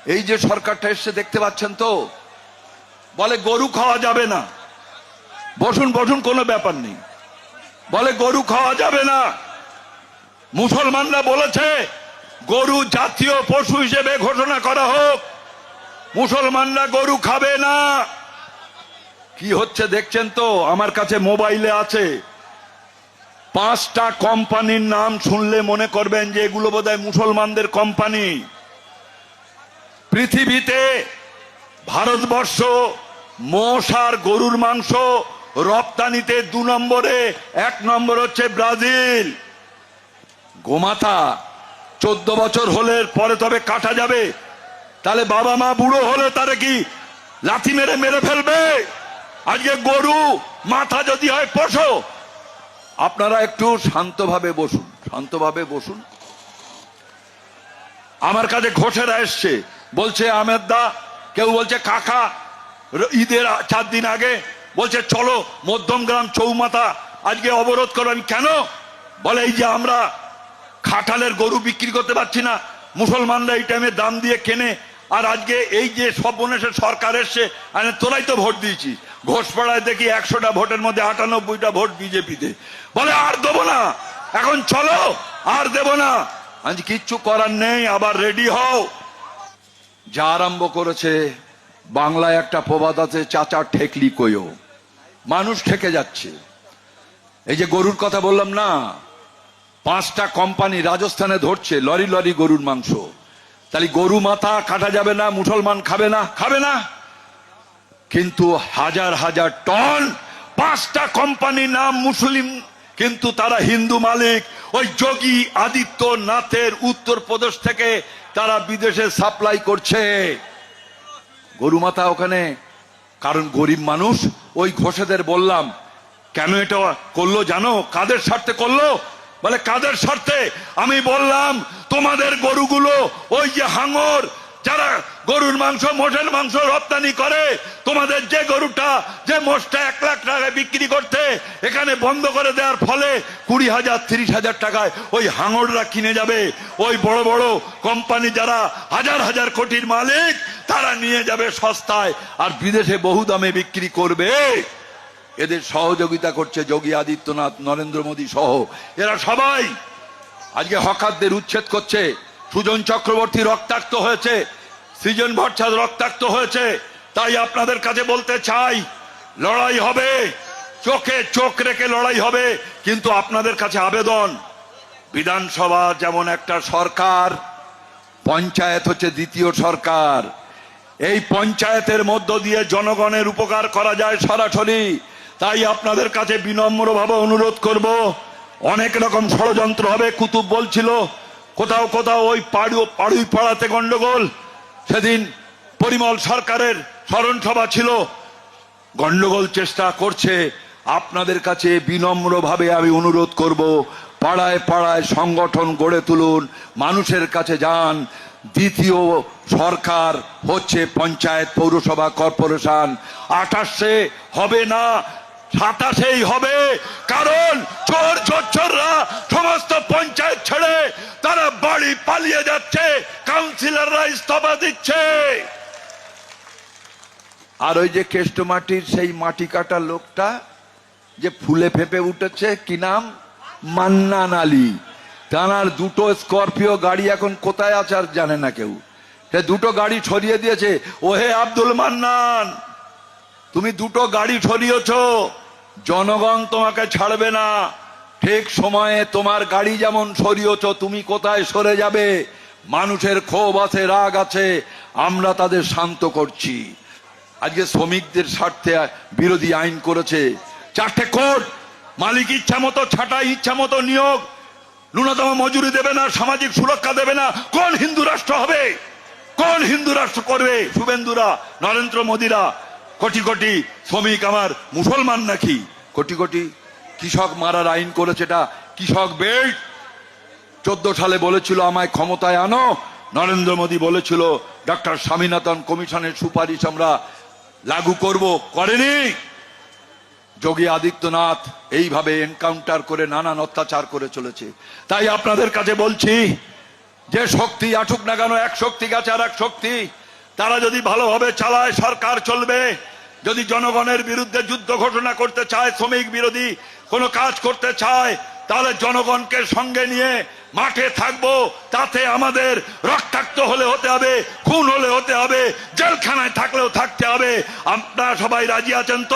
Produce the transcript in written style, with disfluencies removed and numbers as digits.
এই যে সরকারটা এসছে দেখতে পাচ্ছেন তো, বলে গরু খাওয়া যাবে না। বসুন বসুন, কোনো ব্যাপার নেই। বলে গরু খাওয়া যাবে না। মুসলমানরা বলেছে গরু জাতীয় পশু হিসেবে ঘোষণা করা হোক, মুসলমানরা গরু খাবে না। কি হচ্ছে দেখছেন তো, আমার কাছে মোবাইলে আছে। 5টা কোম্পানির নাম শুনলে মনে করবেন যে এগুলো বোধহয় মুসলমানদের কোম্পানি। পৃথিবীতে ভারতবর্ষ মোষ আর গরুর মাংস রপ্তানিতে 2 নম্বরে, 1 নম্বর হচ্ছে ব্রাজিল। গোমাতা 14 বছর হলে পরে তবে কাটা যাবে। তাহলে বাবা মা বুড়ো হলে তারে কি লাথি মেরে মেরে ফেলবে? আজকে গরু মাথা যদি হয় পোষো। আপনারা একটু শান্তভাবে বসুন, শান্তভাবে বসুন। আমার কাছে ঘোষেরা এসছে, বলছে আহমেদ দা, কেউ বলছে কাকা, ঈদের 4 দিন আগে বলছে চলো মধ্যমগ্রাম চৌমাথা আজকে অবরোধ করবেন। কেন? বলে এই যে আমরা খাটালের গরু বিক্রি করতে পারছি না, মুসলমানরা এই টাইমে দাম দিয়ে কেনে, আর আজকে এই যে সর্বনেশের সরকার এসছে, তোরাই তো ভোট দিয়েছিস। ঘোষপাড়ায় দেখি 100টা ভোটের মধ্যে 98টা ভোট বিজেপিতে। বলে আর দেবো না, এখন চলো, আর দেব না। আজ কিচ্ছু করার নেই, আবার রেডি হও। যা আরম্ভ করেছে, বাংলায় একটা প্রবাদ আছে, চাচা ঠেকলি কইও। মানুষ ঠেকে যাচ্ছে। এই যে গরুর কথা বললাম না, 5টা কোম্পানি রাজস্থানে ধরছে লরি লরি গরুর মাংস। তাহলে গরু মাথা কাটা যাবে না, মুসলমান খাবে না? খাবে না। কিন্তু হাজার হাজার টন, 5টা কোম্পানি নাম মুসলিম, কিন্তু তারা হিন্দু মালিক। ওই যোগী আদিত্যনাথের উত্তরপ্রদেশ থেকে তারা বিদেশে সাপ্লাই করছে গরু মাথা ওখানে। কারণ গরিব মানুষ। ওই ঘোষেদের বললাম, কেন এটা করলো জানো? কাদের স্বার্থে করলো? বলে কাদের স্বার্থে? আমি বললাম তোমাদের গরুগুলো, ওই যে হাঙর যারা গরুর মাংস মোষের মাংস রপ্তানি করে, তোমাদের যে গরুটা যে মোষটা 1 লাখ টাকায় বিক্রি করতে, এখানে বন্ধ করে দেওয়ার ফলে 20,000 30,000 টাকায় ওই হাঙররা কিনে যাবে। ওই বড় বড় কোম্পানি যারা হাজার হাজার কোটির মালিক, তারা নিয়ে যাবে সস্তায়, আর বিদেশে বহু দামে বিক্রি করবে। এদের সহযোগিতা করছে যোগী আদিত্যনাথ, নরেন্দ্র মোদী সহ। এরা সবাই আজকে হকারদের উচ্ছেদ করছে। সুজন চক্রবর্তী রক্তাক্ত হয়েছে, সৃজন ভট্টাচার্য রক্তাক্ত হয়েছে। তাই আপনাদের কাছে বলতে চাই, লড়াই হবে, চোখে চোখ রেখে লড়াই হবে। কিন্তু আপনাদের কাছে আবেদন, বিধানসভা যেমন একটা সরকার, পঞ্চায়েত হচ্ছে দ্বিতীয় সরকার। এই পঞ্চায়েতের মধ্য দিয়ে জনগণের উপকার করা যায় সরাসরি। তাই আপনাদের কাছে বিনম্রভাবে অনুরোধ করব, অনেক রকম ষড়যন্ত্র হবে। কুতুব বলছিল কোথাও কোথাও ওই পাড়ুই পাড়াতে গন্ডগোল। সেদিন পরিমল সরকারের স্মরণ সভা ছিল, গন্ডগোল চেষ্টা করছে। আপনাদের কাছে বিনম্রভাবে আমি অনুরোধ করব, পাড়ায় পাড়ায় সংগঠন গড়ে তুলুন, মানুষের কাছে যান। দ্বিতীয় সরকার হচ্ছে পঞ্চায়েত, পৌরসভা, কর্পোরেশন। 28-এ হবে না, 27-এই হবে। কারণ চোর জোচ্চররা সমস্ত পঞ্চায়েত ছেড়ে তারা বাড়ি পালিয়ে যাচ্ছে, কাউন্সিলররা ইস্তফা দিচ্ছে। আর ওই যে কেষ্টমাটির সেই মাটি কাটা লোকটা যে ফুলে ফেপে উঠেছে, কি নাম? মান্নান আলী। তার 2টো স্করপিও গাড়ি এখন কোথায় আছে আর জানে না কেউ। সে 2টো গাড়ি ছড়িয়ে দিয়েছে। ওহে আব্দুল মান্নান, তুমি 2টো গাড়ি ছড়িয়েছ, জনগণ তোমাকে ছাড়বে না। ঠিক সময়ে তোমার গাড়ি যেমন সরিয়েছ, তুমি কোথায় সরে যাবে? মানুষের ক্ষোভ আছে, রাগ আছে, আমরা তাদের শান্ত করছি। আজকে শ্রমিকদের স্বার্থে বিরোধী আইন করেছে 4টে কোর্ট। মালিক ইচ্ছা মতো ছাঁটাই, ইচ্ছা মতো নিয়োগ, ন্যূনতম মজুরি দেবে না, সামাজিক সুরক্ষা দেবে না। কোন হিন্দু রাষ্ট্র হবে? কোন হিন্দু রাষ্ট্র করবে? শুভেন্দুরা, নরেন্দ্র মোদীরা। কোটি কোটি শ্রমিক আমার মুসলমান নাকি? কোটি কোটি কৃষক মারার আইন করেছে। এটা কৃষক বেল্ট। 14 সালে বলেছিল আমায় ক্ষমতায় আনো, নরেন্দ্র মোদী বলেছিল ডক্টর স্বামীনাথন কমিশনের সুপারিশ আমরা লাগু করব, করেনি। যোগী আদিত্যনাথ এইভাবে এনকাউন্টার করে নানান অত্যাচার করে চলেছে। তাই আপনাদের কাছে বলছি, যে শক্তি আঠুক না কেন, এক শক্তি গেছে আর এক শক্তি, তারা যদি ভালোভাবে চালায় সরকার চলবে। যদি জনগণের বিরুদ্ধে যুদ্ধ ঘোষণা করতে চায়, শ্রমিক বিরোধী কোনো কাজ করতে চায়, তাহলে জনগণকে সঙ্গে নিয়ে মাঠে থাকবো। তাতে আমাদের রক্তাক্ত হলে হতে হবে, খুন হলে হতে হবে, জেলখানায় থাকলেও থাকতে হবে। আপনারা সবাই রাজি আছেন তো?